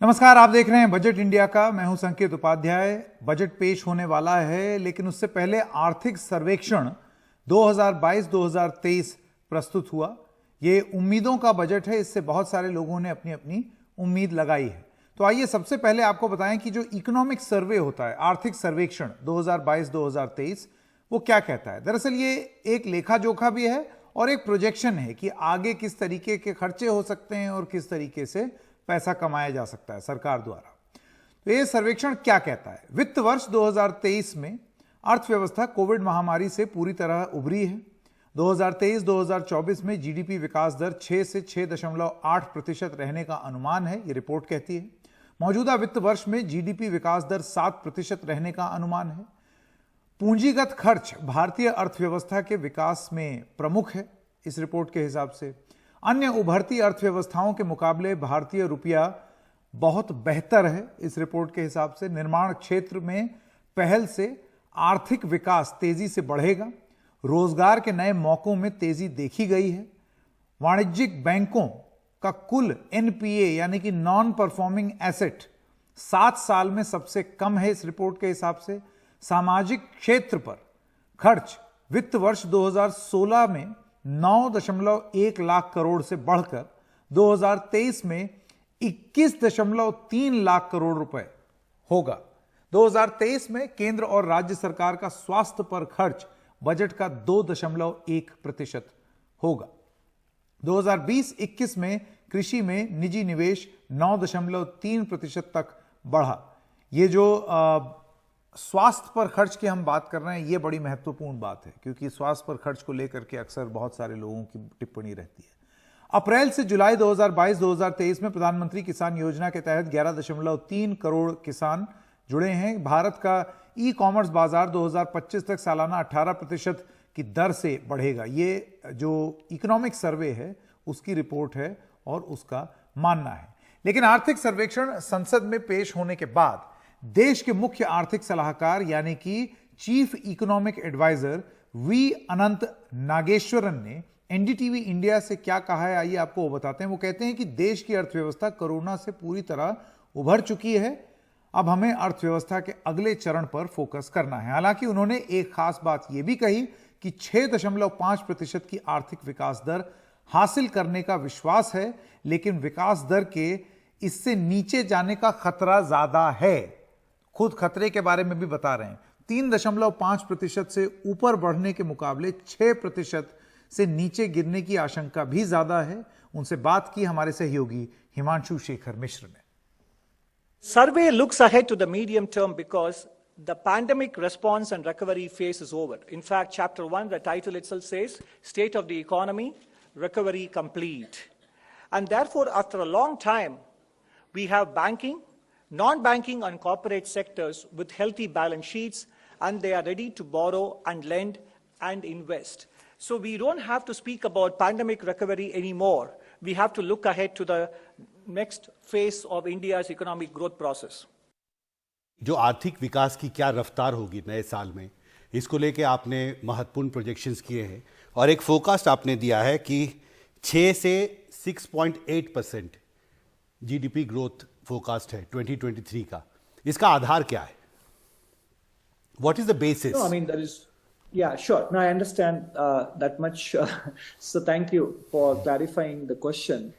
नमस्कार, आप देख रहे हैं बजट इंडिया का। मैं हूं संकेत उपाध्याय। बजट पेश होने वाला है, लेकिन उससे पहले आर्थिक सर्वेक्षण 2022-2023 प्रस्तुत हुआ। ये उम्मीदों का बजट है, इससे बहुत सारे लोगों ने अपनी अपनी उम्मीद लगाई है। तो आइए सबसे पहले आपको बताएं कि जो इकोनॉमिक सर्वे होता है, आर्थिक सर्वेक्षण 2022-2023, वो क्या कहता है। दरअसल ये एक लेखा जोखा भी है और एक प्रोजेक्शन है कि आगे किस तरीके के खर्चे हो सकते हैं और किस तरीके से पैसा कमाया जा सकता है सरकार द्वारा। तो यह सर्वेक्षण क्या कहता है? वित्त वर्ष 2023 में अर्थव्यवस्था कोविड महामारी से पूरी तरह उभरी है। 2023-2024 में जीडीपी विकास दर 6 से 6.8% रहने का अनुमान है, यह रिपोर्ट कहती है। मौजूदा वित्त वर्ष में जीडीपी विकास दर 7% रहने का अनुमान है। पूंजीगत खर्च भारतीय अर्थव्यवस्था के विकास में प्रमुख है इस रिपोर्ट के हिसाब से। अन्य उभरती अर्थव्यवस्थाओं के मुकाबले भारतीय रुपया बहुत बेहतर है इस रिपोर्ट के हिसाब से। निर्माण क्षेत्र में पहल से आर्थिक विकास तेजी से बढ़ेगा। रोजगार के नए मौकों में तेजी देखी गई है। वाणिज्यिक बैंकों का कुल एनपीए यानी कि नॉन परफॉर्मिंग एसेट 7 साल में सबसे कम है इस रिपोर्ट के हिसाब से। सामाजिक क्षेत्र पर खर्च वित्त वर्ष 2016 में 9.1 लाख करोड़ से बढ़कर 2023 में 21.3 लाख करोड़ रुपए होगा। 2023 में केंद्र और राज्य सरकार का स्वास्थ्य पर खर्च बजट का 2.1% होगा। 2020-21 में कृषि में निजी निवेश 9.3% तक बढ़ा। ये जो स्वास्थ्य पर खर्च की हम बात कर रहे हैं, ये बड़ी महत्वपूर्ण बात है, क्योंकि स्वास्थ्य पर खर्च को लेकर के अक्सर बहुत सारे लोगों की टिप्पणी रहती है। अप्रैल से जुलाई 2022-2023 में प्रधानमंत्री किसान योजना के तहत 11.3 करोड़ किसान जुड़े हैं। भारत का ई कॉमर्स बाजार 2025 तक सालाना 18% की दर से बढ़ेगा। ये जो इकोनॉमिक सर्वे है उसकी रिपोर्ट है और उसका मानना है। लेकिन आर्थिक सर्वेक्षण संसद में पेश होने के बाद देश के मुख्य आर्थिक सलाहकार यानी कि चीफ इकोनॉमिक एडवाइजर वी अनंत नागेश्वरन ने एनडीटीवी इंडिया से क्या कहा है, आइए आपको वो बताते हैं। वो कहते हैं कि देश की अर्थव्यवस्था कोरोना से पूरी तरह उभर चुकी है। अब हमें अर्थव्यवस्था के अगले चरण पर फोकस करना है। हालांकि उन्होंने एक खास बात यह भी कही कि 6.5% की आर्थिक विकास दर हासिल करने का विश्वास है, लेकिन विकास दर के इससे नीचे जाने का खतरा ज्यादा है। खुद खतरे के बारे में भी बता रहे हैं। 3.5% से ऊपर बढ़ने के मुकाबले 6% से नीचे गिरने की आशंका भी ज्यादा है। उनसे बात की हमारे सहयोगी हिमांशु शेखर मिश्र ने। Survey looks ahead to the medium term because the pandemic response and recovery phase is over. In fact, chapter 1, the title itself says, State of the Economy, Recovery Complete. And therefore, after a long time, we have banking, non-banking and corporate sectors with healthy balance sheets, and they are ready to borrow and lend and invest. So we don't have to speak about pandemic recovery anymore. We have to look ahead to the next phase of India's economic growth process. जो आर्थिक विकास की क्या रफ्तार होगी नए साल में, इसको लेके आपने महत्वपूर्ण प्रोजेक्शंस किए हैं और एक फोरकास्ट आपने दिया है कि 6 से 6.8% जीडीपी ग्रोथ फोरकास्ट है 2023 का। इसका आधार क्या है? What is the basis? No, I mean, there is, yeah, sure. No, I understand that much. So thank you for clarifying the question.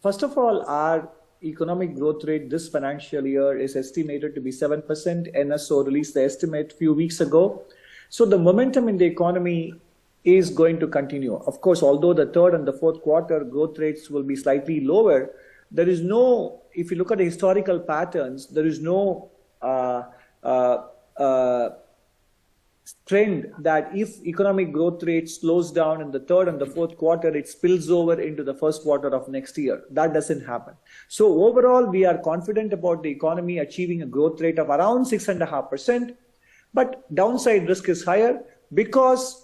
First of all, our economic growth rate this financial year is estimated to be 7%. NSO released the estimate a few weeks ago. So the momentum in the economy is going to continue. Of course, although the third and the fourth quarter growth rates will be slightly lower, there is no, if you look at the historical patterns, there is no trend that if economic growth rate slows down in the third and the fourth quarter, it spills over into the first quarter of next year. That doesn't happen. So overall, we are confident about the economy achieving a growth rate of around 6.5%, but downside risk is higher because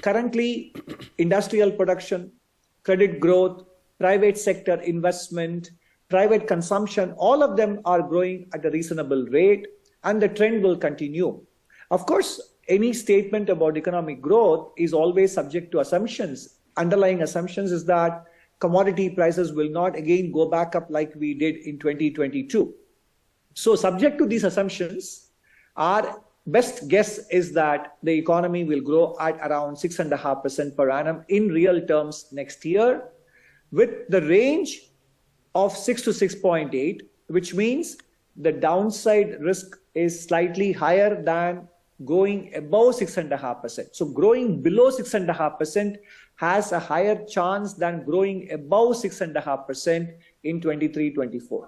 currently industrial production, credit growth, private sector investment, private consumption, all of them are growing at a reasonable rate, and the trend will continue. Of course, any statement about economic growth is always subject to assumptions. Underlying assumptions is that commodity prices will not again go back up like we did in 2022. So subject to these assumptions, our best guess is that the economy will grow at around 6.5% per annum in real terms next year, with the range of 6 to 6.8, which means the downside risk is slightly higher than going above 6.5%. So growing below 6.5% has a higher chance than growing above 6.5% in 23-24.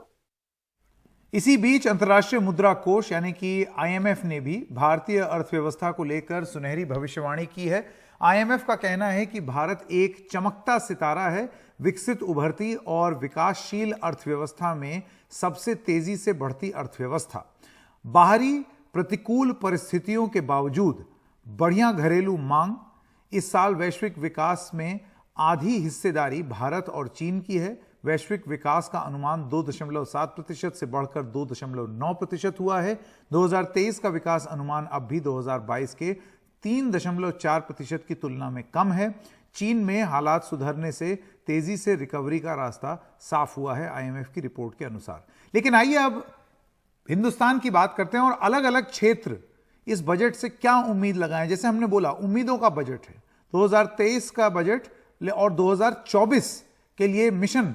इसी बीच अंतर्राष्ट्रीय मुद्रा कोष यानी कि IMF ने भी भारतीय अर्थव्यवस्था को लेकर सुनहरी भविष्यवाणी की है। आईएमएफ का कहना है कि भारत एक चमकता सितारा है, विकसित, उभरती और विकासशील अर्थव्यवस्था में सबसे तेजी से बढ़ती अर्थव्यवस्था। बाहरी प्रतिकूल परिस्थितियों के बावजूद बढ़िया घरेलू मांग, इस साल वैश्विक विकास में आधी हिस्सेदारी भारत और चीन की है। वैश्विक विकास का अनुमान 2.7% से बढ़कर 2.9% हुआ है। 2023 का विकास अनुमान अब भी 2022 के 3.4% की तुलना में कम है। चीन में हालात सुधरने से तेजी से रिकवरी का रास्ता साफ हुआ है आईएमएफ की रिपोर्ट के अनुसार। लेकिन आइए अब हिंदुस्तान की बात करते हैं और अलग अलग क्षेत्र इस बजट से क्या उम्मीद लगाएं। जैसे हमने बोला, उम्मीदों का बजट है। 2023 का बजट और 2024 के लिए मिशन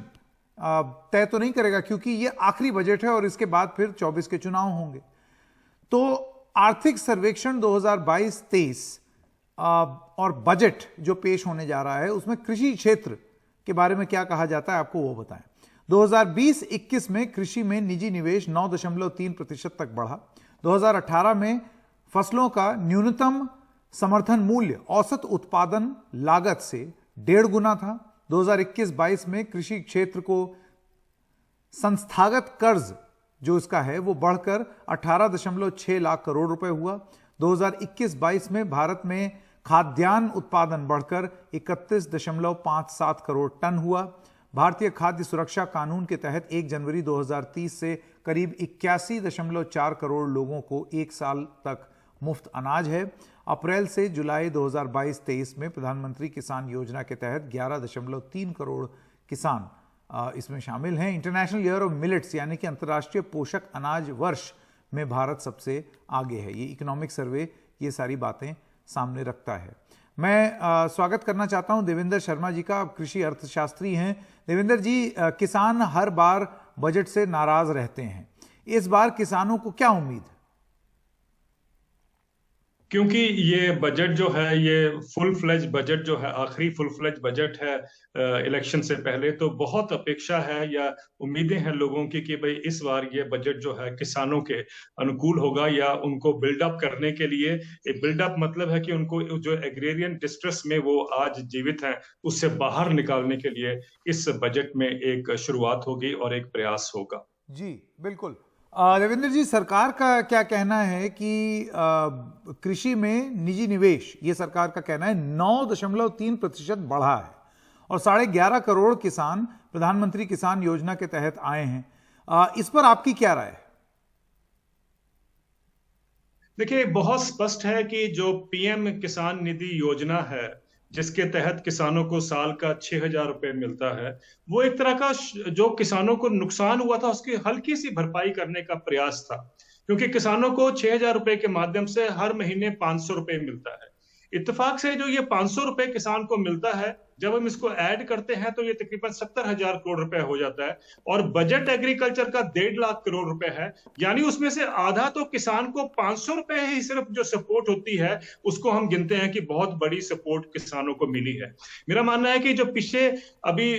तय तो नहीं करेगा, क्योंकि ये आखिरी बजट है और इसके बाद फिर 24 के चुनाव होंगे। तो आर्थिक सर्वेक्षण 2022-23 और बजट जो पेश होने जा रहा है, उसमें कृषि क्षेत्र के बारे में क्या कहा जाता है, आपको वो बताएं। 2020-21 में कृषि में निजी निवेश 9.3% तक बढ़ा। 2018 में फसलों का न्यूनतम समर्थन मूल्य औसत उत्पादन लागत से 1.5 गुना था। 2021-22 में कृषि क्षेत्र को संस्थागत कर्ज जो इसका है वो बढ़कर 18.6 लाख करोड़ रुपए हुआ। 2021-22 में भारत में खाद्यान्न उत्पादन बढ़कर 31.57 करोड़ टन हुआ। भारतीय खाद्य सुरक्षा कानून के तहत 1 जनवरी 2030 से करीब 81.4 करोड़ लोगों को 1 साल तक मुफ्त अनाज है। अप्रैल से जुलाई 2022-23 में प्रधानमंत्री किसान योजना के तहत 11.3 करोड़ किसान इसमें शामिल हैं। इंटरनेशनल ईयर ऑफ मिलेट्स यानी कि अंतर्राष्ट्रीय पोषक अनाज वर्ष में भारत सबसे आगे है। ये इकोनॉमिक सर्वे ये सारी बातें सामने रखता है। मैं स्वागत करना चाहता हूं देवेंद्र शर्मा जी का। आप कृषि अर्थशास्त्री हैं। देवेंद्र जी, किसान हर बार बजट से नाराज रहते हैं, इस बार किसानों को क्या उम्मीद है? क्योंकि ये बजट जो है, ये फुल फ्लेज बजट जो है, आखिरी फुल फ्लेज बजट है इलेक्शन से पहले, तो बहुत अपेक्षा है या उम्मीदें हैं लोगों की कि भाई इस बार ये बजट जो है किसानों के अनुकूल होगा, या उनको बिल्डअप करने के लिए। बिल्डअप मतलब है कि उनको जो एग्रेरियन डिस्ट्रेस में वो आज जीवित हैं उससे बाहर निकालने के लिए इस बजट में एक शुरुआत होगी और एक प्रयास होगा। जी बिल्कुल। देवेंद्र जी, सरकार का क्या कहना है कि कृषि में निजी निवेश, ये सरकार का कहना है 9.3% बढ़ा है और 11.5 करोड़ किसान प्रधानमंत्री किसान योजना के तहत आए हैं। इस पर आपकी क्या राय है? देखिए, बहुत स्पष्ट है कि जो पीएम किसान निधि योजना है, जिसके तहत किसानों को साल का 6,000 रुपए मिलता है, वो एक तरह का जो किसानों को नुकसान हुआ था उसकी हल्की सी भरपाई करने का प्रयास था, क्योंकि किसानों को 6,000 रुपए के माध्यम से हर महीने 500 रुपए मिलता है। इत्तेफाक से जो ये 500 रुपए किसान को मिलता है, जब हम इसको ऐड करते हैं तो ये तकरीबन 70,000 करोड़ रुपए हो जाता है, और बजट एग्रीकल्चर का 1.5 लाख करोड़ रुपए है। यानी उसमें से आधा तो किसान को 500 रुपए ही सिर्फ जो सपोर्ट होती है उसको हम गिनते हैं कि बहुत बड़ी सपोर्ट किसानों को मिली है। मेरा मानना है कि जो पिछले अभी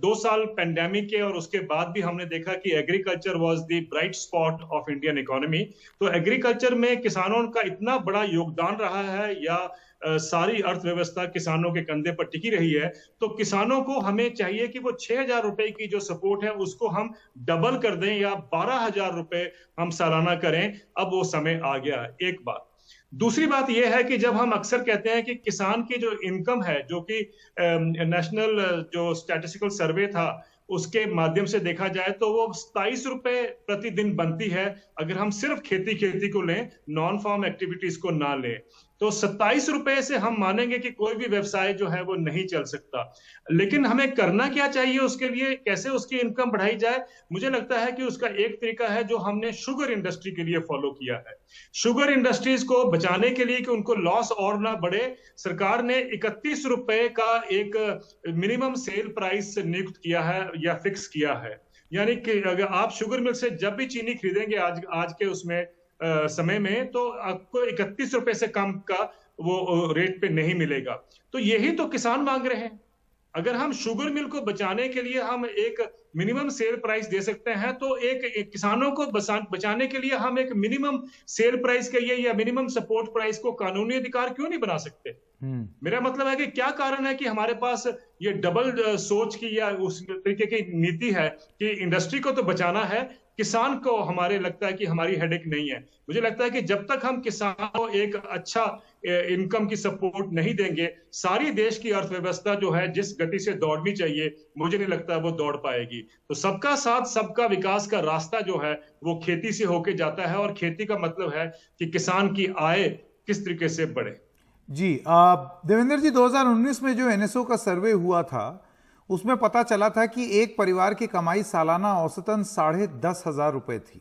2 साल पेंडेमिक के और उसके बाद भी हमने देखा कि agriculture was the bright spot of Indian economy. तो एग्रीकल्चर में किसानों का इतना बड़ा योगदान रहा है, या सारी अर्थव्यवस्था किसानों के कंधे पर टिकी रही है, तो किसानों को हमें चाहिए कि वो 6,000 रुपए की जो सपोर्ट है उसको हम डबल कर दें या 12,000 रुपए हम सालाना करें। अब वो समय आ गया। एक बात। दूसरी बात यह है कि जब हम अक्सर कहते हैं कि किसान की जो इनकम है, जो कि नेशनल जो स्टैटिस्टिकल सर्वे था उसके माध्यम से देखा जाए तो वो 27 रुपए प्रतिदिन बनती है, अगर हम सिर्फ खेती को लें, नॉन फार्म एक्टिविटीज को ना लें। तो तो 27 रुपए से हम मानेंगे कि कोई भी व्यवसाय जो है वो नहीं चल सकता। लेकिन हमें करना क्या चाहिए उसके लिए, कैसे उसकी इनकम बढ़ाई जाए? मुझे लगता है कि उसका एक तरीका है जो हमने शुगर इंडस्ट्री के लिए फॉलो किया है। शुगर इंडस्ट्रीज को बचाने के लिए कि उनको लॉस और ना बढ़े, सरकार ने 31 रुपए का एक मिनिमम सेल प्राइस नियुक्त किया है या फिक्स किया है। यानी कि अगर आप शुगर मिल से जब भी चीनी खरीदेंगे आज के उसमें समय में, तो आपको 31 रुपए से कम का वो रेट पे नहीं मिलेगा। तो यही तो किसान मांग रहे हैं। अगर हम शुगर मिल को बचाने के लिए हम एक मिनिमम सेल प्राइस दे सकते हैं, तो एक किसानों को बचाने के लिए हम एक मिनिमम सेल प्राइस के लिए या मिनिमम सपोर्ट प्राइस को कानूनी अधिकार क्यों नहीं बना सकते? मेरा मतलब है कि क्या कारण है कि हमारे पास ये डबल सोच की या उस तरीके की नीति है कि इंडस्ट्री को तो बचाना है, किसान को हमारे लगता है कि हमारी हेडेक नहीं है। मुझे लगता है कि जब तक हम किसान को एक अच्छा इनकम की सपोर्ट नहीं देंगे, सारी देश की अर्थव्यवस्था जो है जिस गति से दौड़नी चाहिए, मुझे नहीं लगता वो दौड़ पाएगी। तो सबका साथ सबका विकास का रास्ता जो है वो खेती से होके जाता है, और खेती का मतलब है कि किसान की आय किस तरीके से बढ़े। जी देवेंद्र जी, 2019 में जो एनएसओ का सर्वे हुआ था उसमें पता चला था कि एक परिवार की कमाई सालाना औसतन 10,500 रुपए थी।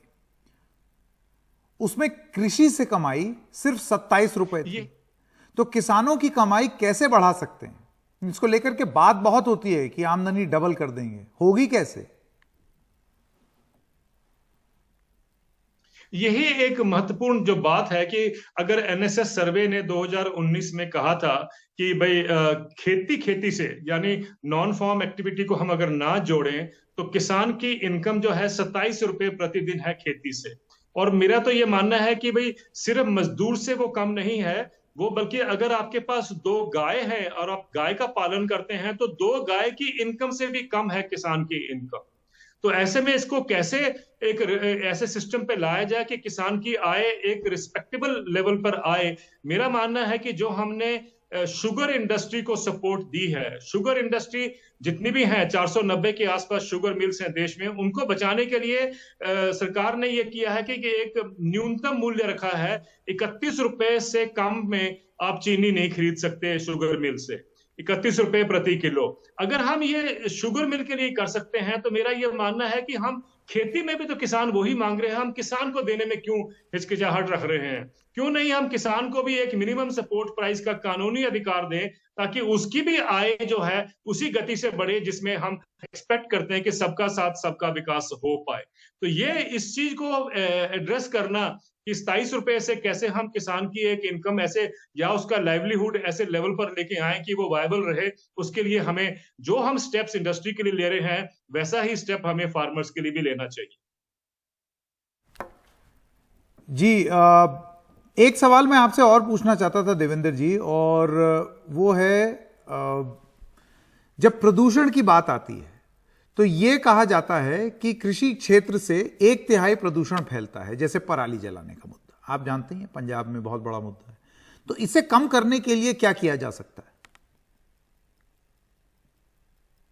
उसमें कृषि से कमाई सिर्फ 27 रुपए थी। तो किसानों की कमाई कैसे बढ़ा सकते हैं? इसको लेकर के बात बहुत होती है कि आमदनी डबल कर देंगे, होगी कैसे? यही एक महत्वपूर्ण जो बात है कि अगर एनएसएस सर्वे ने 2019 में कहा था कि भाई खेती से यानी नॉन फार्म एक्टिविटी को हम अगर ना जोड़ें तो किसान की इनकम जो है 27 रुपए प्रतिदिन है खेती से। और मेरा तो ये मानना है कि भाई सिर्फ मजदूर से वो कम नहीं है, वो बल्कि अगर आपके पास 2 गाय हैं और आप गाय का पालन करते हैं तो 2 गाय की इनकम से भी कम है किसान की इनकम। तो ऐसे में इसको कैसे एक ऐसे सिस्टम पे लाया जाए कि किसान की आय एक रिस्पेक्टेबल लेवल पर आए? मेरा मानना है कि जो हमने शुगर इंडस्ट्री को सपोर्ट दी है, शुगर इंडस्ट्री जितनी भी हैं 490 के आसपास शुगर मिल्स हैं देश में, उनको बचाने के लिए सरकार ने ये किया है कि एक न्यूनतम मूल्य रखा है, 31 रुपए से कम में आप चीनी नहीं खरीद सकते शुगर मिल से, 31 रुपए प्रति किलो। अगर हम ये शुगर मिल के लिए कर सकते हैं तो मेरा ये मानना है कि हम खेती में भी तो किसान वही मांग रहे हैं, हम किसान को देने में क्यों हिचकिचाहट रख रहे हैं? क्यों नहीं हम किसान को भी एक मिनिमम सपोर्ट प्राइस का कानूनी अधिकार दें ताकि उसकी भी आय जो है उसी गति से बढ़े जिसमें हम एक्सपेक्ट करते हैं कि सबका साथ सबका विकास हो पाए। तो ये इस चीज को एड्रेस करना कि 27 रुपए से कैसे हम किसान की एक इनकम ऐसे या उसका लाइवलीहुड ऐसे लेवल पर लेके आए कि वो वायबल रहे, उसके लिए हमें जो हम स्टेप्स इंडस्ट्री के लिए ले रहे हैं वैसा ही स्टेप हमें फार्मर्स के लिए भी लेना चाहिए। जी एक सवाल मैं आपसे और पूछना चाहता था देवेंद्र जी, और वो है जब प्रदूषण की बात आती है तो ये कहा जाता है कि कृषि क्षेत्र से 1/3 प्रदूषण फैलता है, जैसे पराली जलाने का मुद्दा आप जानते हैं पंजाब में बहुत बड़ा मुद्दा है। तो इसे कम करने के लिए क्या किया जा सकता है?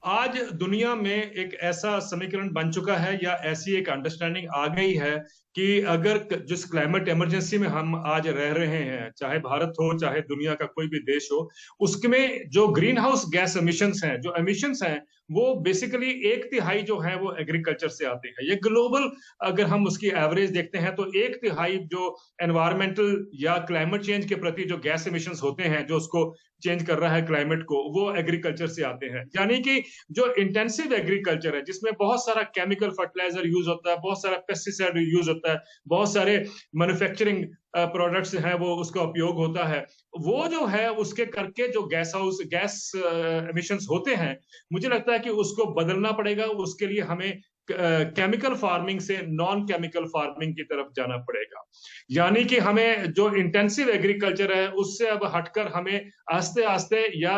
आज दुनिया में एक ऐसा समीकरण बन चुका है या ऐसी एक अंडरस्टैंडिंग आ गई है कि अगर जिस क्लाइमेट इमरजेंसी में हम आज रह रहे हैं, चाहे भारत हो चाहे दुनिया का कोई भी देश हो, उसमें जो ग्रीन हाउस गैस एमिशंस हैं, जो एमिशंस हैं, वो बेसिकली 1/3 जो है वो एग्रीकल्चर से आते हैं। ये ग्लोबल अगर हम उसकी एवरेज देखते हैं तो 1/3 जो एनवायरमेंटल या क्लाइमेट चेंज के प्रति जो गैस एमिशंस होते हैं, जो उसको चेंज कर रहा है क्लाइमेट को, वो एग्रीकल्चर से आते हैं। यानी कि जो इंटेंसिव एग्रीकल्चर है जिसमें बहुत सारा केमिकल फर्टिलाइजर यूज होता है, बहुत सारा पेस्टिसाइड यूज होता है, बहुत सारे मैन्युफैक्चरिंग प्रोडक्ट्स हैं वो उसका उपयोग होता है, वो जो है उसके करके जो गैस एमिशंस होते हैं, मुझे लगता है कि उसको बदलना पड़ेगा। उसके लिए हमें केमिकल फार्मिंग से नॉन केमिकल फार्मिंग की तरफ जाना पड़ेगा। यानी कि हमें जो इंटेंसिव एग्रीकल्चर है उससे अब हटकर हमें आस्ते आस्ते या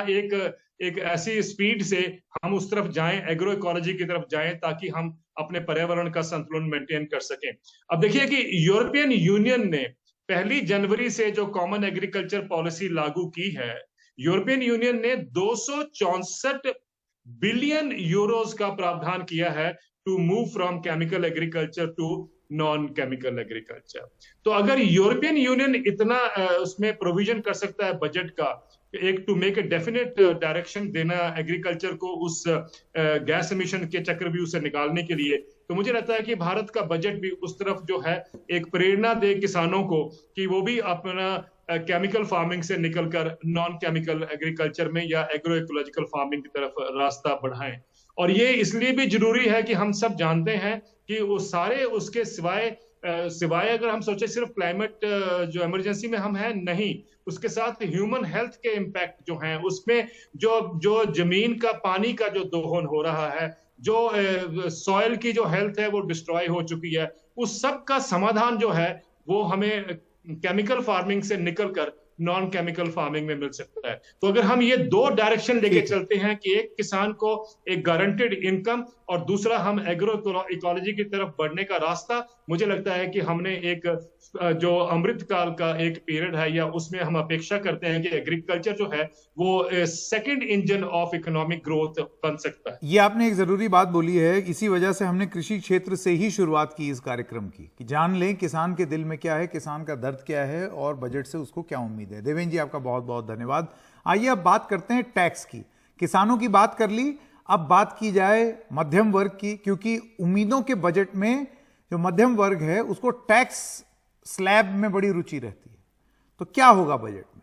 एक ऐसी स्पीड से हम उस तरफ जाएं, एग्रो इकोलॉजी की तरफ जाएं, ताकि हम अपने पर्यावरण का संतुलन मेंटेन कर सकें। अब देखिए कि यूरोपियन यूनियन ने 1 जनवरी से जो कॉमन एग्रीकल्चर पॉलिसी लागू की है, यूरोपियन यूनियन ने 264 बिलियन यूरोस का प्रावधान किया है to move from chemical agriculture to non chemical agriculture. तो अगर यूरोपियन यूनियन इतना उसमें प्रोविजन कर सकता है बजट का, एक to make a definite direction देना एग्रीकल्चर को उस गैस एमिशन के चक्रव्यूह से निकालने के लिए, तो मुझे लगता है कि भारत का बजट भी उस तरफ जो है एक प्रेरणा दे किसानों को कि वो भी अपना केमिकल फार्मिंग से निकलकर नॉन केमिकल एग्रीकल्चर में या एग्रो इकोलॉजिकल फार्मिंग की तरफ रास्ता बढ़ाएं। और ये इसलिए भी जरूरी है कि हम सब जानते हैं कि वो सारे उसके सिवाय अगर हम सोचे सिर्फ क्लाइमेट जो इमरजेंसी में हम हैं, नहीं, उसके साथ ह्यूमन हेल्थ के इम्पैक्ट जो हैं, उसमें जो जमीन का पानी का जो दोहन हो रहा है, जो सॉइल की जो हेल्थ है वो डिस्ट्रॉय हो चुकी है, उस सब का समाधान जो है वो हमें केमिकल फार्मिंग से निकलकर नॉन केमिकल फार्मिंग में मिल सकता है। तो अगर हम ये दो डायरेक्शन लेके चलते हैं कि एक किसान को एक गारंटेड इनकम और दूसरा हम एग्रो इकोलॉजी की तरफ बढ़ने का रास्ता, मुझे लगता है कि हमने एक जो अमृत काल का एक पीरियड है या उसमें हम अपेक्षा करते हैं कि एग्रीकल्चर जो है वो second engine of economic growth बन सकता है। ये आपने एक जरूरी बात बोली है, इसी वजह से हमने कृषि क्षेत्र से ही शुरुआत की इस कार्यक्रम की, कि जान लें किसान के दिल में क्या है, किसान का दर्द क्या है और बजट से उसको क्या उम्मीद है। देवेंद्र जी, आपका बहुत बहुत धन्यवाद। आइए अब बात करते हैं टैक्स की। किसानों की बात कर ली, अब बात की जाए मध्यम वर्ग की, क्योंकि उम्मीदों के बजट में जो मध्यम वर्ग है उसको टैक्स स्लैब में बड़ी रुचि रहती है। तो क्या होगा बजट में?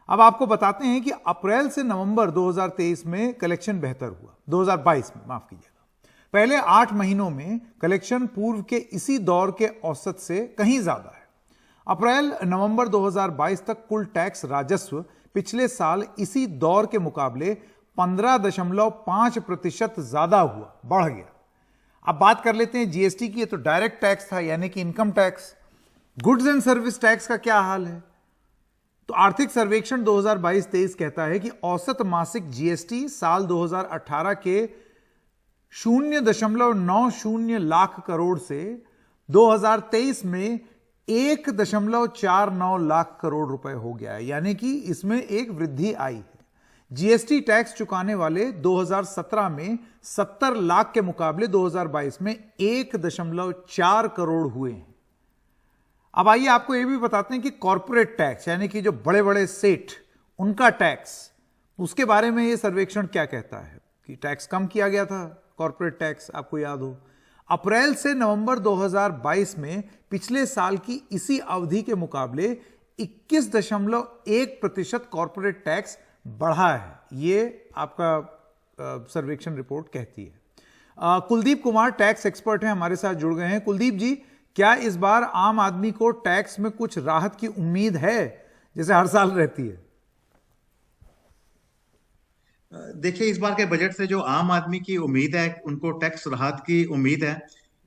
अब आपको बताते हैं कि अप्रैल से नवंबर 2023 में कलेक्शन बेहतर हुआ, 2022 में माफ कीजिएगा। पहले 8 महीनों में कलेक्शन पूर्व के इसी दौर के औसत से कहीं ज्यादा है। अप्रैल नवंबर 2022 तक कुल टैक्स राजस्व पिछले साल इसी दौर के मुकाबले 15.5% ज्यादा हुआ, बढ़ गया। अब बात कर लेते हैं जीएसटी की। तो डायरेक्ट टैक्स था, यानी कि income tax. Goods and service tax का क्या हाल है? तो आर्थिक सर्वेक्षण 2022-23 कहता है कि औसत मासिक जीएसटी साल 2018 के 0.90 लाख करोड़ से 2023 में 1.49 लाख करोड़ रुपए हो गया है, यानी कि इसमें एक वृद्धि आई है। जीएसटी टैक्स चुकाने वाले 2017 में 70 लाख के मुकाबले 2022 में 1.4 करोड़ हुए हैं। अब आइए आपको यह भी बताते हैं कि कॉर्पोरेट टैक्स, यानी कि जो बड़े बड़े सेठ, उनका टैक्स, उसके बारे में यह सर्वेक्षण क्या कहता है कि टैक्स कम किया गया था, कॉर्पोरेट टैक्स, आपको याद हो। अप्रैल से नवंबर 2022 में पिछले साल की इसी अवधि के मुकाबले 21.1% कॉर्पोरेट टैक्स बढ़ा है, ये आपका सर्वेक्षण रिपोर्ट कहती है। कुलदीप कुमार टैक्स एक्सपर्ट हैं, हमारे साथ जुड़ गए हैं। कुलदीप जी, क्या इस बार आम आदमी को टैक्स में कुछ राहत की उम्मीद है, जैसे हर साल रहती है? देखिए, इस बार के बजट से जो आम आदमी की उम्मीद है, उनको टैक्स राहत की उम्मीद है।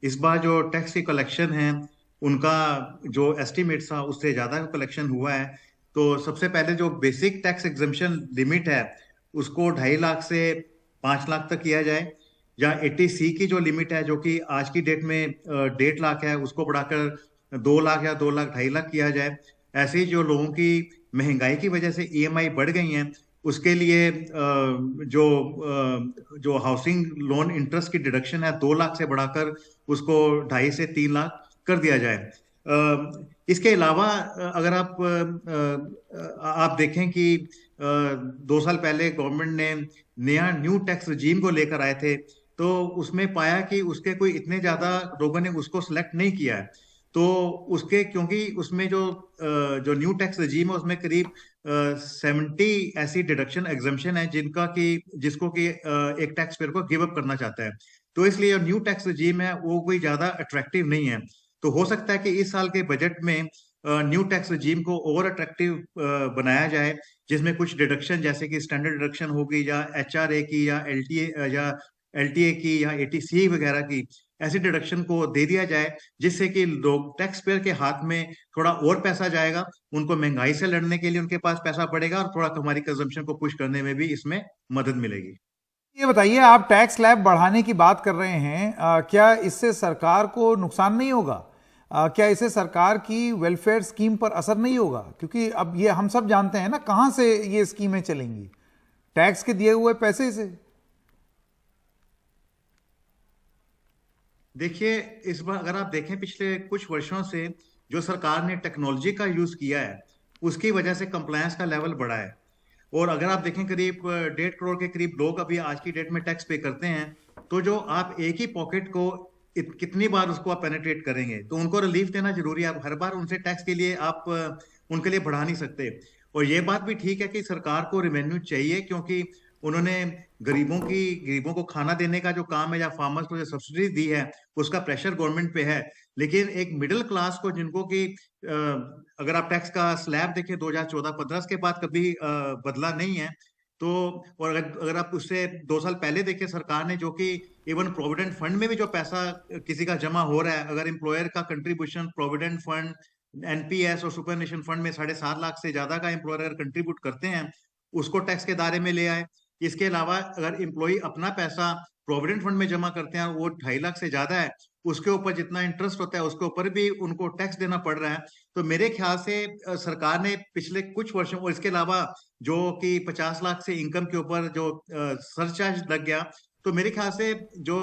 इस बार जो टैक्स की कलेक्शन है, उनका जो एस्टिमेट था उससे ज्यादा कलेक्शन हुआ है। तो सबसे पहले जो बेसिक टैक्स एग्जम्पशन लिमिट है उसको 2.5 लाख से 5 लाख तक किया जाए, या 80C की जो लिमिट है जो कि आज की डेट में 1.5 लाख है, उसको बढ़ाकर 2 लाख या 2 लाख 2.5 लाख किया जाए। ऐसे ही जो लोगों की महंगाई की वजह से EMI बढ़ गई हैं, उसके लिए जो हाउसिंग लोन इंटरेस्ट की डिडक्शन है 2 लाख से बढ़ाकर उसको 2.5 से 3 लाख कर दिया जाए। इसके अलावा अगर आप देखें कि 2 साल पहले गवर्नमेंट ने नया न्यू टैक्स रजीम को लेकर आए थे, तो उसमें पाया कि उसके कोई इतने ज्यादा लोगों ने उसको सिलेक्ट नहीं किया है। तो उसके क्योंकि उसमें जो न्यू टैक्स रजीम है उसमें करीब 70 ऐसी डिडक्शन एग्जम्पशन है जिसको कि एक टैक्स पेयर को गिव अप करना चाहता है। तो इसलिए न्यू टैक्स रजीम है वो कोई ज्यादा अट्रैक्टिव नहीं है। तो हो सकता है कि इस साल के बजट में न्यू टैक्स रजीम को ओवर अट्रैक्टिव बनाया जाए, जिसमें कुछ डिडक्शन जैसे कि स्टैंडर्ड डिडक्शन होगी, या HRA की, या LTA की, या ATC वगैरह की, ऐसी डिडक्शन को दे दिया जाए, जिससे कि लोग टैक्स पेयर के हाथ में थोड़ा और पैसा जाएगा, उनको महंगाई से लड़ने के लिए उनके पास पैसा बढ़ेगा, और थोड़ा हमारी कंजम्पशन को पुश करने में भी इसमें मदद मिलेगी। ये बताइए, आप टैक्स स्लैब बढ़ाने की बात कर रहे हैं, क्या इससे सरकार को नुकसान नहीं होगा? क्या इससे सरकार की वेलफेयर स्कीम पर असर नहीं होगा? क्योंकि अब ये हम सब जानते हैं ना, कहां से ये स्कीमें चलेंगी, टैक्स के दिए हुए पैसे से। देखिए, इस बार अगर आप देखें पिछले कुछ वर्षों से जो सरकार ने टेक्नोलॉजी का यूज किया है, उसकी वजह से कंप्लायंस का लेवल बढ़ा है। और अगर आप देखें करीब 1.5 करोड़ के करीब लोग अभी आज की डेट में टैक्स पे करते हैं। तो जो आप एक ही पॉकेट को कितनी बार उसको आप पेनिट्रेट करेंगे, तो उनको रिलीफ देना जरूरी है। आप हर बार उनसे टैक्स के लिए आप उनके लिए बढ़ा नहीं सकते। और ये बात भी ठीक है कि सरकार को रेवेन्यू चाहिए, क्योंकि उन्होंने गरीबों को खाना देने का जो काम है, या फार्मर्स को जो सब्सिडी दी है, उसका प्रेशर गवर्नमेंट पे है। लेकिन एक मिडिल क्लास को, जिनको कि अगर आप टैक्स का स्लैब देखें 2014-15 के बाद कभी बदला नहीं है। तो और अगर आप उससे 2 साल पहले देखें, सरकार ने जो कि इवन प्रोविडेंट फंड में भी जो पैसा किसी का जमा हो रहा है, अगर एम्प्लॉयर का कंट्रीब्यूशन प्रोविडेंट फंड एनपीएस और सुपरनेशन फंड में 7.5 लाख से ज्यादा का एम्प्लॉयर अगर कंट्रीब्यूट करते हैं, उसको टैक्स के दायरे में ले आए। इसके अलावा अगर एम्प्लॉय अपना पैसा प्रोविडेंट फंड में जमा करते हैं, वो 2.5 लाख से ज्यादा है, उसके ऊपर जितना इंटरेस्ट होता है उसके ऊपर भी उनको टैक्स देना पड़ रहा है। तो मेरे ख्याल से सरकार ने पिछले कुछ वर्षों, और इसके अलावा जो कि 50 लाख से इनकम के ऊपर जो सरचार्ज लग गया, तो मेरे ख्याल से जो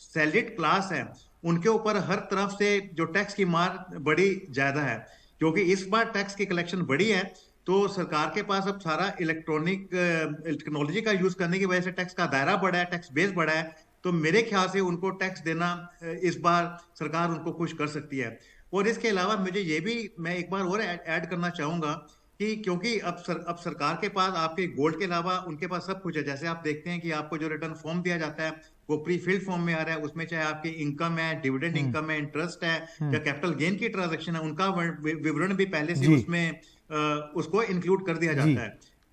सैलरीड क्लास है, उनके ऊपर हर तरफ से जो टैक्स की मार बड़ी ज्यादा है। क्योंकि इस बार टैक्स की कलेक्शन बड़ी है, तो सरकार के पास अब सारा इलेक्ट्रॉनिक टेक्नोलॉजी का यूज करने की वजह से टैक्स का दायरा बढ़ा है, टैक्स बेस बढ़ा है। तो मेरे ख्याल से उनको टैक्स देना इस बार सरकार उनको खुश कर सकती है। और इसके अलावा मुझे ये भी, मैं एक बार और ऐड करना चाहूंगा कि क्योंकि अब सरकार के पास आपके गोल्ड के अलावा उनके पास सब कुछ है। जैसे आप देखते हैं कि आपको जो रिटर्न फॉर्म दिया जाता है, वो प्री फिल्ड फॉर्म में आ रहा है। उसमें चाहे आपकी इनकम है, डिविडेंड इनकम है, इंटरेस्ट है, या कैपिटल गेन की ट्रांजेक्शन है, उनका विवरण भी पहले से उसमें उसको इंक्लूड कर दिया जाता है।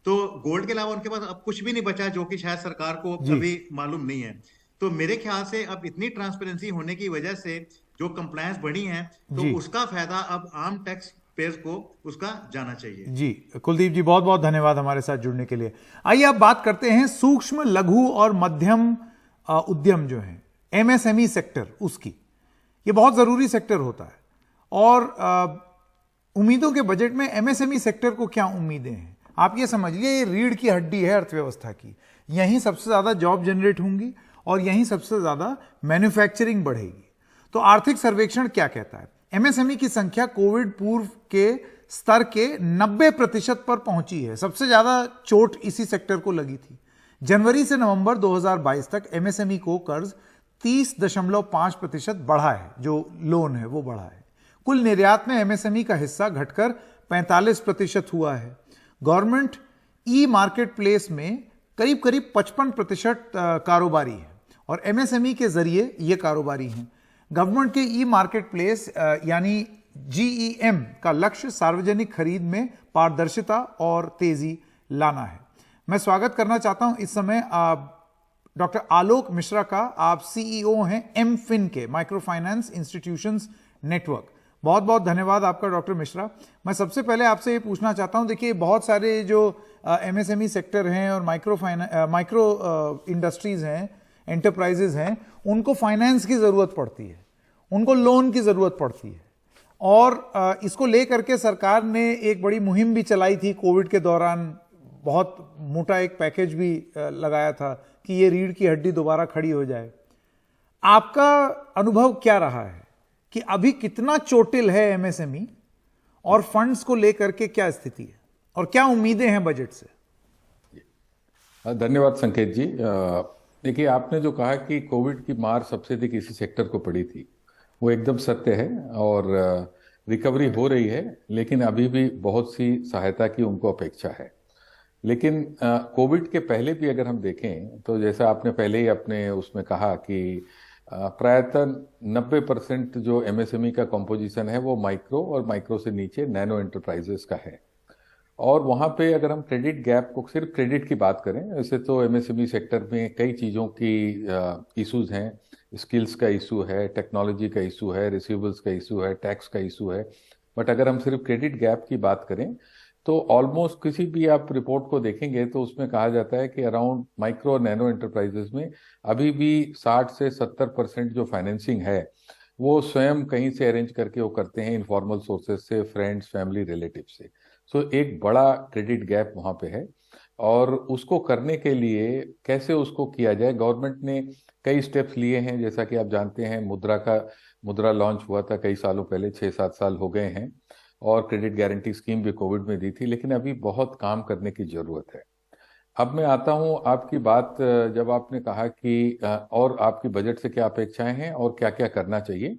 तो गोल्ड के अलावा उनके पास अब कुछ भी नहीं बचा, जो कि शायद सरकार को अभी मालूम नहीं है। तो मेरे ख्याल से अब इतनी ट्रांसपेरेंसी होने की वजह से जो कंप्लायंस बढ़ी है, तो उसका फायदा अब आम टैक्स पेयर्स को उसका जाना चाहिए। जी कुलदीप जी, बहुत बहुत धन्यवाद हमारे साथ जुड़ने के लिए। आइए अब बात करते हैं सूक्ष्म, लघु और मध्यम उद्यम जो है, एमएसएमई सेक्टर, उसकी। ये बहुत जरूरी सेक्टर होता है। और उम्मीदों के बजट में एमएसएमई सेक्टर को क्या उम्मीदें हैं? आप ये समझिए, ये रीढ़ की हड्डी है अर्थव्यवस्था की। यहीं सबसे ज्यादा जॉब जनरेट होंगी और यहीं सबसे ज्यादा मैन्युफैक्चरिंग बढ़ेगी। तो आर्थिक सर्वेक्षण क्या कहता है? एमएसएमई की संख्या कोविड पूर्व के स्तर के 90% पर पहुंची है। सबसे ज्यादा चोट इसी सेक्टर को लगी थी। जनवरी से नवंबर 2022 तक एमएसएमई को कर्ज 30.5% बढ़ा है, जो लोन है वो बढ़ा है। कुल निर्यात में एमएसएमई का हिस्सा घटकर 45% हुआ है। गवर्नमेंट ई मार्केट प्लेस में करीब करीब 55% कारोबारी है और एमएसएमई के जरिए ये कारोबारी हैं। गवर्नमेंट के ई मार्केट प्लेस यानी जीईएम का लक्ष्य सार्वजनिक खरीद में पारदर्शिता और तेजी लाना है। मैं स्वागत करना चाहता हूं इस समय डॉक्टर आलोक मिश्रा का। आप सीईओ हैं एमफिन के, माइक्रो फाइनेंस इंस्टीट्यूशंस नेटवर्क। बहुत बहुत धन्यवाद आपका डॉक्टर मिश्रा। मैं सबसे पहले आपसे ये पूछना चाहता हूं, देखिए बहुत सारे जो एमएसएमई सेक्टर हैं और माइक्रो इंडस्ट्रीज हैं, एंटरप्राइजेज हैं, उनको फाइनेंस की जरूरत पड़ती है, उनको लोन की जरूरत पड़ती है। और इसको लेकर के सरकार ने एक बड़ी मुहिम भी चलाई थी कोविड के दौरान। बहुत मोटा एक पैकेज भी लगाया था कि ये रीढ़ की हड्डी दोबारा खड़ी हो जाए। आपका अनुभव क्या रहा है कि अभी कितना चोटिल है एमएसएमई और फंड्स को लेकर के क्या स्थिति है और क्या उम्मीदें हैं बजट से? धन्यवाद संकेत जी। देखिए, आपने जो कहा कि कोविड की मार सबसे अधिक इसी सेक्टर को पड़ी थी, वो एकदम सत्य है। और रिकवरी हो रही है, लेकिन अभी भी बहुत सी सहायता की उनको अपेक्षा है। लेकिन कोविड के पहले भी अगर हम देखें, तो जैसा आपने पहले ही अपने उसमें कहा कि प्रायतः 90% जो एमएसएमई का कंपोजिशन है वो माइक्रो और माइक्रो से नीचे नैनो एंटरप्राइजेस का है। और वहाँ पे अगर हम क्रेडिट गैप को, सिर्फ क्रेडिट की बात करें, वैसे तो एमएसएमई सेक्टर में कई चीज़ों की इश्यूज हैं। स्किल्स का इशू है, टेक्नोलॉजी का इशू है, रिसीवेबल्स का इशू है, टैक्स का इशू है। बट अगर हम सिर्फ क्रेडिट गैप की बात करें तो ऑलमोस्ट किसी भी आप रिपोर्ट को देखेंगे तो उसमें कहा जाता है कि अराउंड माइक्रो और नैनो एंटरप्राइजेस में अभी भी 60 से 70% जो फाइनेंसिंग है वो स्वयं कहीं से अरेंज करके वो करते हैं, इनफॉर्मल सोर्सेज से, फ्रेंड्स, फैमिली, रिलेटिव से। सो एक बड़ा क्रेडिट गैप वहाँ पे है। और उसको करने के लिए कैसे उसको किया जाए, गवर्नमेंट ने कई स्टेप्स लिए हैं। जैसा कि आप जानते हैं, मुद्रा लॉन्च हुआ था कई सालों पहले, 6-7 साल हो गए हैं, और क्रेडिट गारंटी स्कीम भी कोविड में दी थी, लेकिन अभी बहुत काम करने की जरूरत है। अब मैं आता हूं आपकी बात, जब आपने कहा कि और आपकी बजट से क्या अपेक्षाएं हैं और क्या क्या करना चाहिए।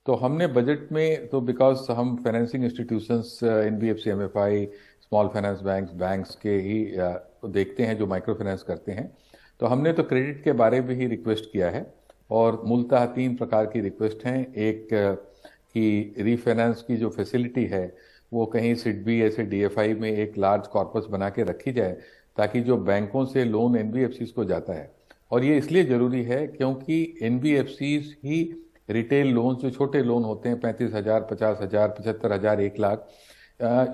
तो हमने बजट में, तो बिकॉज हम financing institutions, NBFC, MFI, small finance banks के ही देखते हैं जो माइक्रो फाइनेंस करते हैं, तो हमने तो क्रेडिट के बारे में ही रिक्वेस्ट किया है। और मूलतः 3 प्रकार की रिक्वेस्ट हैं। एक कि रीफाइनेंस की जो फैसिलिटी है वो कहीं सिडबी ऐसे डीएफआई में एक लार्ज कॉर्पस बना के रखी जाए, ताकि जो बैंकों से लोन एनबीएफसी को जाता है, और ये इसलिए जरूरी है क्योंकि एनबीएफसी ही रिटेल लोन, जो छोटे लोन होते हैं 35,000, 50,000, 75,000, 1 लाख,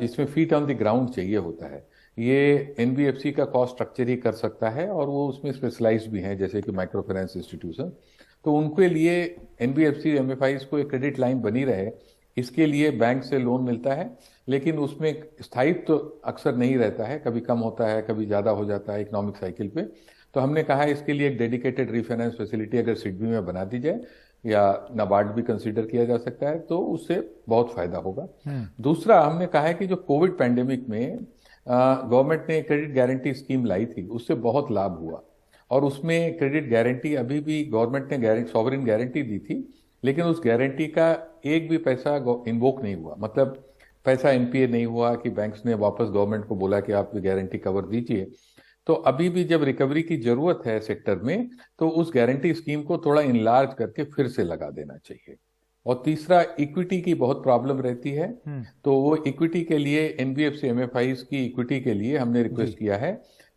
इसमें फीट ऑन द ग्राउंड चाहिए होता है। ये एनबीएफसी का कॉस्ट स्ट्रक्चर ही कर सकता है, और वो उसमें स्पेशलाइज्ड भी हैं, जैसे कि माइक्रो फाइनेंस इंस्टीट्यूशन। तो उनके लिए एनबीएफसी, एमएफआई को एक क्रेडिट लाइन बनी रहे, इसके लिए बैंक से लोन मिलता है, लेकिन उसमें स्थायित्व तो अक्सर नहीं रहता है, कभी कम होता है, कभी ज़्यादा हो जाता है इकोनॉमिक साइकिल पे। तो हमने कहा है इसके लिए एक डेडिकेटेड रीफाइनेंस फैसिलिटी अगर सिडबी में बना दी जाए, या नाबार्ड भी कंसीडर किया जा सकता है, तो उससे बहुत फायदा होगा। दूसरा, हमने कहा है कि जो कोविड पैंडेमिक में गवर्नमेंट ने क्रेडिट गारंटी स्कीम लाई थी, उससे बहुत लाभ हुआ, और उसमें क्रेडिट गारंटी, अभी भी गवर्नमेंट ने सॉवरेन गारंटी दी थी, लेकिन उस गारंटी का एक भी पैसा इन्वोक नहीं हुआ, मतलब पैसा एनपीए नहीं हुआ कि बैंक्स ने वापस गवर्नमेंट को बोला कि आप गारंटी कवर दीजिए। तो अभी भी जब रिकवरी की जरूरत है सेक्टर में, तो उस गारंटी स्कीम को थोड़ा इनलार्ज करके फिर से लगा देना चाहिए। और तीसरा, इक्विटी की बहुत प्रॉब्लम रहती है, तो वो इक्विटी के लिए एनबीएफसी, एमएफआई की इक्विटी के लिए हमने रिक्वेस्ट किया है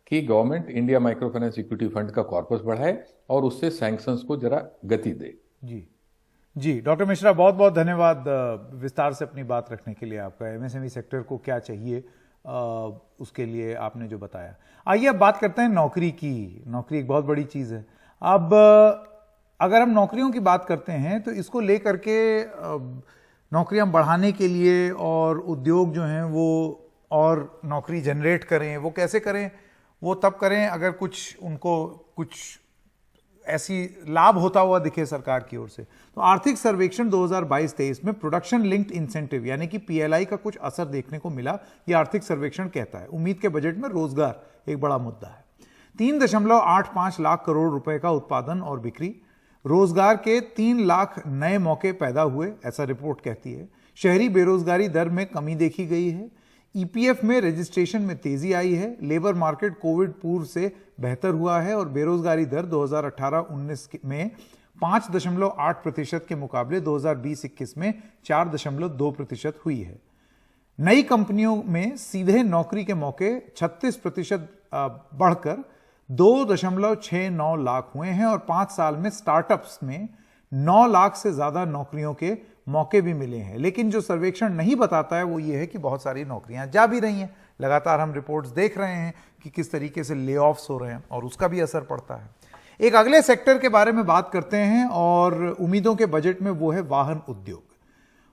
कि government India micro finance equity fund का कॉर्पस बढ़ाए और उससे सैंक्शंस को जरा गति दे। जी डॉक्टर मिश्रा, बहुत बहुत धन्यवाद विस्तार से अपनी बात रखने के लिए। आपका एमएसएमई सेक्टर को क्या चाहिए उसके लिए आपने जो बताया। आइए अब बात करते हैं नौकरी की। नौकरी एक बहुत बड़ी चीज़ है। अब अगर हम नौकरियों की बात करते हैं तो इसको लेकर के नौकरियां बढ़ाने के लिए और उद्योग जो हैं वो और नौकरी जनरेट करें, वो कैसे करें? वो तब करें अगर उनको कुछ ऐसी लाभ होता हुआ दिखे सरकार की ओर से। तो आर्थिक सर्वेक्षण 2022-23 में प्रोडक्शन लिंक्ड इंसेंटिव यानी कि पीएलआई का कुछ असर देखने को मिला, ये आर्थिक सर्वेक्षण कहता है। उम्मीद के बजट में रोजगार एक बड़ा मुद्दा है। 3.85 लाख करोड़ रुपए का उत्पादन और बिक्री, रोजगार के 3 लाख नए मौके पैदा हुए, ऐसा रिपोर्ट कहती है। शहरी बेरोजगारी दर में कमी देखी गई है। ईपीएफ में रजिस्ट्रेशन में तेजी आई है। लेबर मार्केट कोविड पूर्व से बेहतर हुआ है और बेरोजगारी दर 2018-19 में 5.8% के मुकाबले 2020-21 में 4.2% हुई है। नई कंपनियों में सीधे नौकरी के मौके 36% बढ़कर 2.69 लाख हुए हैं और 5 साल में स्टार्टअप्स में 9 लाख से ज्यादा नौकरियों के मौके भी मिले हैं। लेकिन जो सर्वेक्षण नहीं बताता है वो ये है कि बहुत सारी नौकरियां जा भी रही हैं। लगातार हम रिपोर्ट्स देख रहे हैं कि किस तरीके से ले ऑफ्स हो रहे हैं और उसका भी असर पड़ता है। एक अगले सेक्टर के बारे में बात करते हैं और उम्मीदों के बजट में, वो है वाहन उद्योग।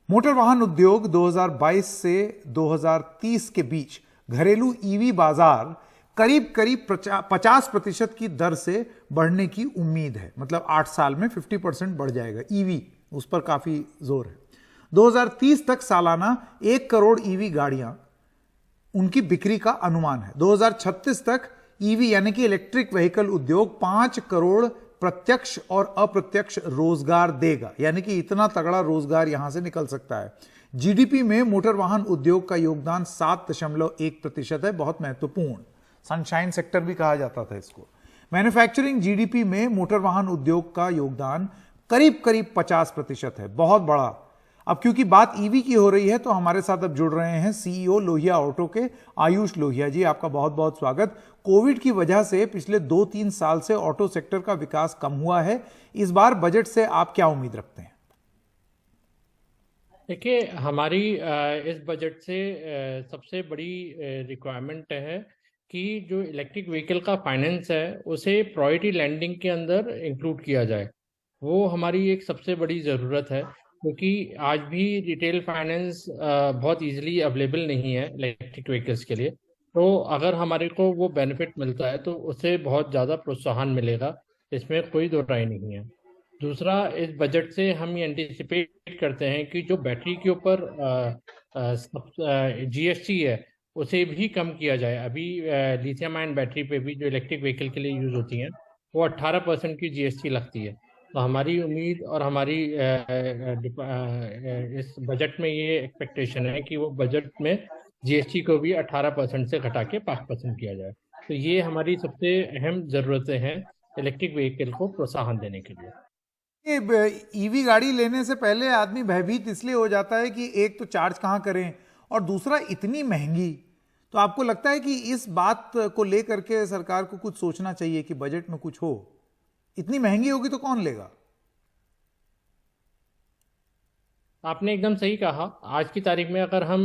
मोटर वाहन उद्योग 2022 से 2030 के बीच घरेलू ईवी बाजार करीब 50% की दर से बढ़ने की उम्मीद है। मतलब 8 साल में 50% बढ़ जाएगा ईवी, उस पर काफी जोर है। 2030 तक सालाना 1 करोड़ ईवी गाड़ियां, उनकी बिक्री का अनुमान है। 2036 तक ईवी यानी कि इलेक्ट्रिक व्हीकल उद्योग 5 करोड़ प्रत्यक्ष और अप्रत्यक्ष रोजगार देगा, यानी कि इतना तगड़ा रोजगार यहां से निकल सकता है। जीडीपी में मोटर वाहन उद्योग का योगदान 7.1% है, बहुत महत्वपूर्ण। सनशाइन सेक्टर भी कहा जाता था इसको। मैन्युफैक्चरिंग जीडीपी में मोटर वाहन उद्योग का योगदान करीब 50% है, बहुत बड़ा। अब क्योंकि बात ईवी की हो रही है तो हमारे साथ अब जुड़ रहे हैं सीईओ लोहिया ऑटो के आयुष लोहिया जी। आपका बहुत बहुत स्वागत। कोविड की वजह से पिछले 2-3 साल से ऑटो सेक्टर का विकास कम हुआ है। इस बार बजट से आप क्या उम्मीद रखते हैं? देखिए, हमारी इस बजट से सबसे बड़ी रिक्वायरमेंट है कि जो इलेक्ट्रिक व्हीकल का फाइनेंस है उसे प्रायोरिटी लैंडिंग के अंदर इंक्लूड किया जाए। वो हमारी एक सबसे बड़ी ज़रूरत है, क्योंकि आज भी रिटेल फाइनेंस बहुत इजीली अवेलेबल नहीं है इलेक्ट्रिक व्हीकल्स के लिए। तो अगर हमारे को वो बेनिफिट मिलता है तो उससे बहुत ज़्यादा प्रोत्साहन मिलेगा इसमें कोई दो राय नहीं है। दूसरा, इस बजट से हम ये एंटिसिपेट करते हैं कि जो बैटरी के ऊपर जीएसटी है उसे भी कम किया जाए। अभी लिथियम आयन बैटरी पे भी जो इलेक्ट्रिक व्हीकल के लिए यूज होती हैं वो 18% की जीएसटी लगती है। तो हमारी उम्मीद और हमारी इस बजट में ये एक्सपेक्टेशन है कि वो बजट में जीएसटी को भी 18% से घटा के 5% किया जाए। तो ये हमारी सबसे अहम ज़रूरतें हैं इलेक्ट्रिक व्हीकल को प्रोत्साहन देने के लिए। ईवी गाड़ी लेने से पहले आदमी भयभीत इसलिए हो जाता है कि एक तो चार्ज कहाँ करें और दूसरा इतनी महंगी। तो आपको लगता है कि इस बात को लेकर के सरकार को कुछ सोचना चाहिए कि बजट में कुछ हो? इतनी महंगी होगी तो कौन लेगा? आपने एकदम सही कहा। आज की तारीख में अगर हम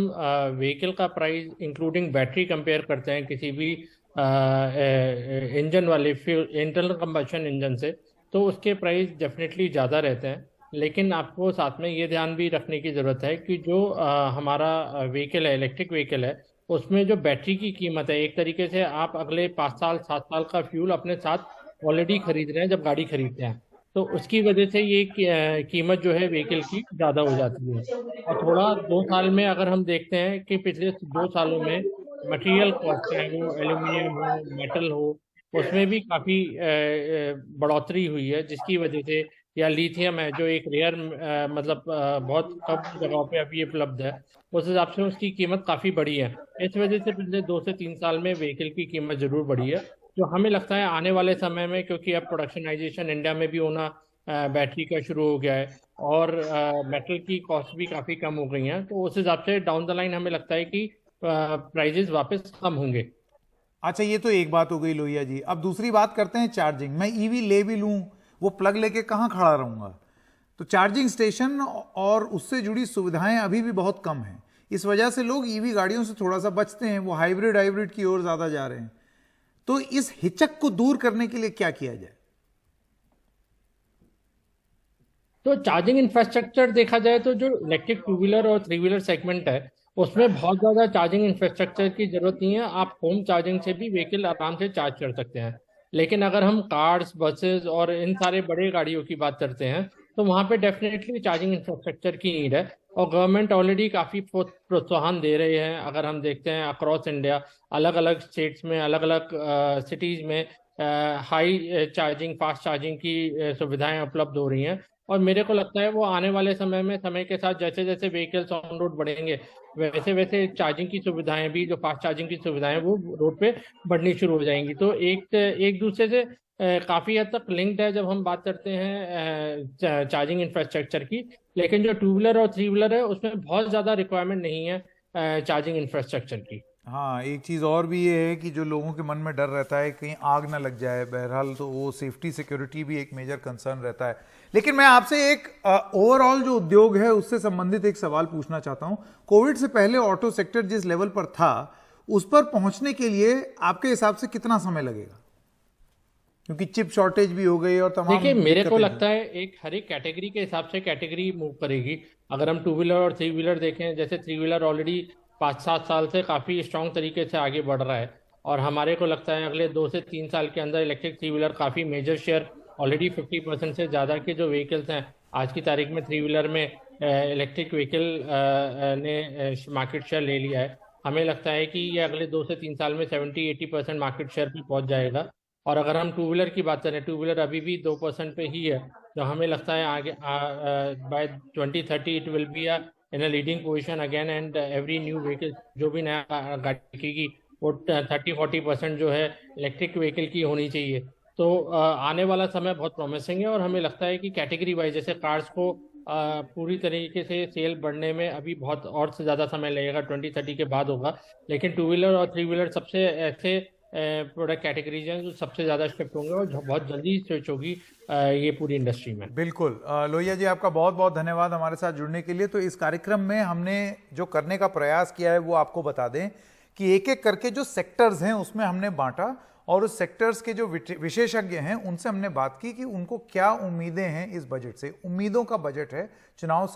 व्हीकल का प्राइस इंक्लूडिंग बैटरी कंपेयर करते हैं किसी भी इंजन वाले इंटरनल कंबशन इंजन से, तो उसके प्राइस डेफिनेटली ज़्यादा रहते हैं। लेकिन आपको साथ में ये ध्यान भी रखने की ज़रूरत है कि जो हमारा व्हीकल है, इलेक्ट्रिक व्हीकल है, उसमें जो बैटरी की कीमत है, एक तरीके से आप अगले 5 साल 7 साल का फ्यूल अपने साथ ऑलरेडी खरीद रहे हैं जब गाड़ी खरीदते हैं। तो उसकी वजह से ये कीमत जो है व्हीकल की ज़्यादा हो जाती है। और थोड़ा 2 साल में अगर हम देखते हैं कि पिछले 2 सालों में मटेरियल कॉस्ट, चाहे वो एल्यूमिनियम हो, मेटल हो, उसमें भी काफ़ी बढ़ोतरी हुई है, जिसकी वजह से, या लिथियम है जो एक रेयर मतलब बहुत कम जगहों पे अभी उपलब्ध है, उस हिसाब से उसकी कीमत काफ़ी बढ़ी है। इस वजह से पिछले 2 से 3 साल में व्हीकल की कीमत ज़रूर बढ़ी है। जो हमें लगता है आने वाले समय में, क्योंकि अब प्रोडक्शनाइजेशन इंडिया में भी होना बैटरी का शुरू हो गया है और मेटल की कॉस्ट भी काफ़ी कम हो गई हैं, तो उस हिसाब से डाउन द लाइन हमें लगता है कि प्राइजेस वापस कम होंगे। अच्छा, ये तो एक बात हो गई लोहिया जी। अब दूसरी बात करते हैं चार्जिंग। मैं ईवी ले भी लूं, वो प्लग लेके कहाँ खड़ा रहूंगा? तो चार्जिंग स्टेशन और उससे जुड़ी सुविधाएं अभी भी बहुत कम हैं। इस वजह से लोग ईवी गाड़ियों से थोड़ा सा बचते हैं, वो हाइब्रिड की ओर ज्यादा जा रहे हैं। तो इस हिचक को दूर करने के लिए क्या किया जाए? तो चार्जिंग इंफ्रास्ट्रक्चर देखा जाए तो जो इलेक्ट्रिक 2 व्हीलर और 3 व्हीलर सेगमेंट है उसमें बहुत ज़्यादा चार्जिंग इंफ्रास्ट्रक्चर की ज़रूरत नहीं है। आप होम चार्जिंग से भी व्हीकल आराम से चार्ज कर सकते हैं। लेकिन अगर हम कार्स, बसेस और इन सारे बड़े गाड़ियों की बात करते हैं तो वहाँ पे डेफिनेटली चार्जिंग इंफ्रास्ट्रक्चर की नीड है और गवर्नमेंट ऑलरेडी काफ़ी प्रोत्साहन दे रहे हैं। अगर हम देखते हैं अक्रॉस इंडिया अलग अलग स्टेट्स में, अलग अलग सिटीज़ में हाई चार्जिंग, फास्ट चार्जिंग की सुविधाएं उपलब्ध हो रही हैं। और मेरे को लगता है वो आने वाले समय में, समय के साथ जैसे जैसे व्हीकल्स ऑन रोड बढ़ेंगे वैसे वैसे चार्जिंग की सुविधाएं भी, जो फास्ट चार्जिंग की सुविधाएं, वो रोड पे बढ़नी शुरू हो जाएंगी। तो एक दूसरे से काफ़ी हद तक लिंक्ड है जब हम बात करते हैं चार्जिंग इंफ्रास्ट्रक्चर की। लेकिन जो 2 व्हीलर और 3 व्हीलर है उसमें बहुत ज़्यादा रिक्वायरमेंट नहीं है चार्जिंग इंफ्रास्ट्रक्चर की। हाँ, एक चीज़ और भी ये है कि जो लोगों के मन में डर रहता है कहीं आग ना लग जाए, बहरहाल तो वो सेफ्टी सिक्योरिटी भी एक मेजर कंसर्न रहता है। लेकिन मैं आपसे एक ओवरऑल जो उद्योग है उससे संबंधित एक सवाल पूछना चाहता हूं। कोविड से पहले ऑटो सेक्टर जिस लेवल पर था उस पर पहुंचने के लिए आपके हिसाब से कितना समय लगेगा? क्योंकि चिप शॉर्टेज भी हो गई और तमाम। देखिए, मेरे को लगता है हर एक कैटेगरी के हिसाब से कैटेगरी मूव करेगी। अगर हम 2 व्हीलर और 3 व्हीलर देखें, जैसे 3 व्हीलर ऑलरेडी 5-7 साल से काफ़ी स्ट्रॉन्ग तरीके से आगे बढ़ रहा है और हमारे को लगता है अगले 2 से 3 साल के अंदर इलेक्ट्रिक 3 व्हीलर काफ़ी मेजर शेयर, ऑलरेडी 50% से ज़्यादा के जो व्हीकल्स हैं आज की तारीख में 3 व्हीलर में इलेक्ट्रिक व्हीकल ने मार्केट शेयर ले लिया है। हमें लगता है कि ये अगले 2 से 3 साल में 70-80% मार्केट शेयर पे पहुंच जाएगा। और अगर हम 2 व्हीलर की बात करें, 2 व्हीलर अभी भी 2% पे ही है, तो हमें लगता है आगे by 2030 it will be in a leading position again and every new vehicle जो भी नया गाड़ी की वो 30-40% जो है इलेक्ट्रिक व्हीकल की होनी चाहिए। तो आने वाला समय बहुत प्रॉमिसिंग है और हमें लगता है कि कैटेगरी वाइज जैसे कार्स को पूरी तरीके से सेल बढ़ने में अभी बहुत और से ज़्यादा समय लगेगा, 2030 के बाद होगा। लेकिन 2 व्हीलर और 3 व्हीलर सबसे ऐसे प्रोडक्ट कैटेगरीज हैं जो सबसे ज़्यादा शिफ्ट होंगे और बहुत जल्दी स्विच होगी ये पूरी इंडस्ट्री में। बिल्कुल। लोहिया जी, आपका बहुत बहुत धन्यवाद हमारे साथ जुड़ने के लिए। तो इस कार्यक्रम में हमने जो करने का प्रयास किया है वो आपको बता दें कि एक एक करके जो सेक्टर्स हैं उसमें हमने बांटा और उस सेक्टर्स के जो विशेषज्ञ हैं उनसे हमने बात की कि उनको क्या उम्मीदें हैं इस बजट से। उम्मीदों का बजट है, चुनाव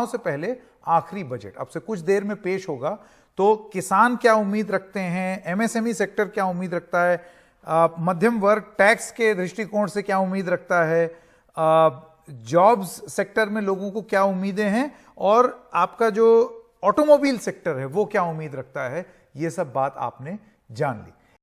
से पहले आखिरी बजट अब से कुछ देर में पेश होगा। तो किसान क्या उम्मीद रखते हैं, एमएसएमई सेक्टर क्या उम्मीद रखता है, मध्यम वर्ग टैक्स के दृष्टिकोण से क्या उम्मीद रखता है, जॉब्स सेक्टर में लोगों को क्या उम्मीदें हैं, और आपका जो ऑटोमोबाइल सेक्टर है वो क्या उम्मीद रखता है, ये सब बात आपने जान ली।